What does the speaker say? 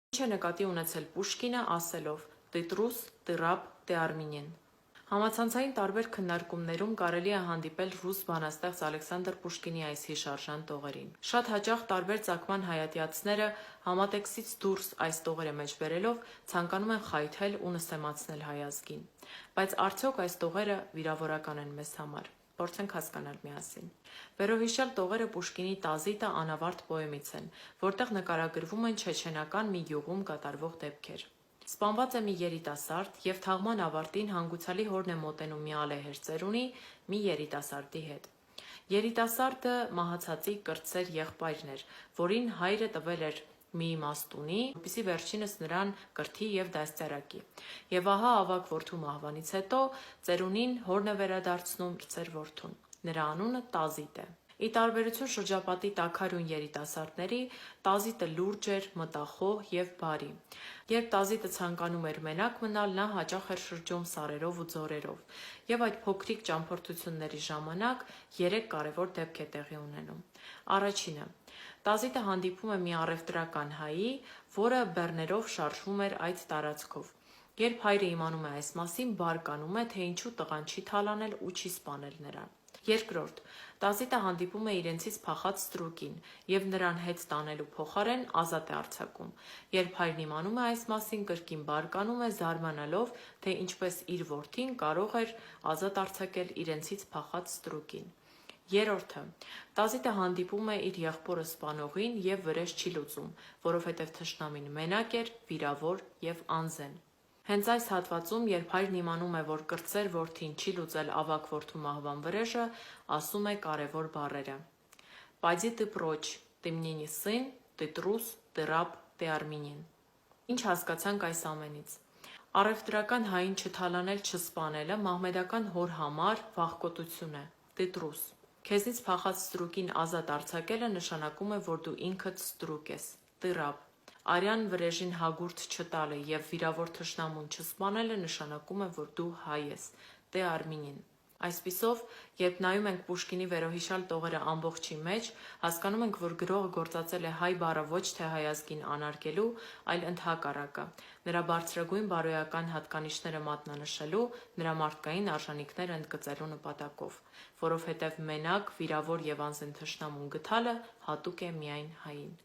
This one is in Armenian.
Ինչ է նկատի ունեցել Պուշկինը ասելով «Տե տռուս, տե ռաբ, տե Արմինեն»։ Համացանցային տարբեր քննարկումներում կարելի է հանդիպել ռուս բանաստեղծ Ալեքսանդր Պուշկինի այս հիշարժան տողերին։ Շատ հաճախ տարբեր ծագման հայատյացիները համատեքստից դուրս այս տողերը մեջբերելով ցանկանում են խայթել ու նսեմացնել հայ ազգին։ Բայց արդյոք այս տողերը վիրավորական են մեզ համար։ Փորձենք հասկանալ միասին։ Վերոհիշյալ տողերը Պուշկինի «Տազիտը» անավարտ պոեմից են, որտեղ նկարագրվում են չեչենական մի գյուղում կատարվող դեպքեր։ Սպանված է մի երիտասարդ և թաղման ավարտին հանգուցալի հորն է մոտենում մի ալեհեր ծերունի մի երիտասարդի հետ։ Երիտասարդը մահացածի կրտսեր եղբայրն էր, որին հայրը տվել էր մի իմաստունի, որպեսզի վերջինս նրան կրթի և դաստիարակի։ Եվ ահա ավագ որդու մահվանից հետո ծերունին հորն է վերադարձնում կրտսեր որդուն։ Նրա անունը Տազիտ է։ Ի տարբերություն շրջապատի տաքարյուն երիտասարդների, Տազիտը լուրջ էր, մտախոհ և բարի։ Երբ Տազիտը ցանկանում էր մենակ մնալ, նա հաճախ էր շրջում սարերով ու ձորերով։ Եվ այդ փոքրիկ ճամփորդությունների ժամանակ 3 կարևոր դեպք է տեղի ունենում։ Առաջինը. Տազիտը հանդիպում է մի առևտրական հայի, որը բեռներով շարժվում էր այդ տարածքով։ Երբ հայրը իմանում է այս մասին, բարկանում է, թե ինչու տղան չի թալանել ու չի սպանել նրան։ Երկրորդ. Տազիտը հանդիպում է իրենցից փախած ստրուկին և նրան հետ տանելու փոխարեն ազատ է արձակում։ Երբ հայրն իմանում է այս մասին, կրկին բարկանում է, զարմանալով, թե ինչպես իր որդին կարող էր ազատ արձակել իրենցից փախած ստրուկին։ Երրորդը. Տազիտը հանդիպում է իր եղբորը սպանողին և վրեժ չի լուծում, որովհետև թշնամին մենակ էր, վիրավոր և անզեն։ Հենց այս հատվածում, երբ հայրն իմանում է, որ կրտսեր որդին չի լուծել ավագ որդու մահվան վրեժը, ասում է կարևոր բառերը. «Պայդի ты прочь, ты мне не сын, ты трус, ты раб, ты Արմինեն»։ Ինչ հասկացանք այս ամենից։ Առևտրական հային չթալանել, չսպանելը մահմեդական հոր համար վախկոտություն է։ Տե տռուս։ Քեզնից փախած ստրուկին ազատ արձակելը նշանակում է, որ դու ինքդ ստրուկ ես։ Տե ռաբ։ Արյան վրեժին հագուրդ չտալը և վիրավոր թշնամուն չսպանելը նշանակում է, որ դու հայ ես։ Տե Արմինեն։ Այսպիսով, երբ նայում ենք Պուշկինի վերոհիշյալ տողերը ամբողջի մեջ, հասկանում ենք, որ գրողը գործածել է հայ բառը ոչ թե հայ ազգին անարգելու, այլ ընդհակառակը, նրա բարձրագույն բարոյական հատկանիշները մատնանշելու, նրա մարդկային արժանիքները ընդգծելու նպատակով, որովհետև մենակ, վիրավոր և անզեն թշնամուն գթալը հատուկ է միայն հային։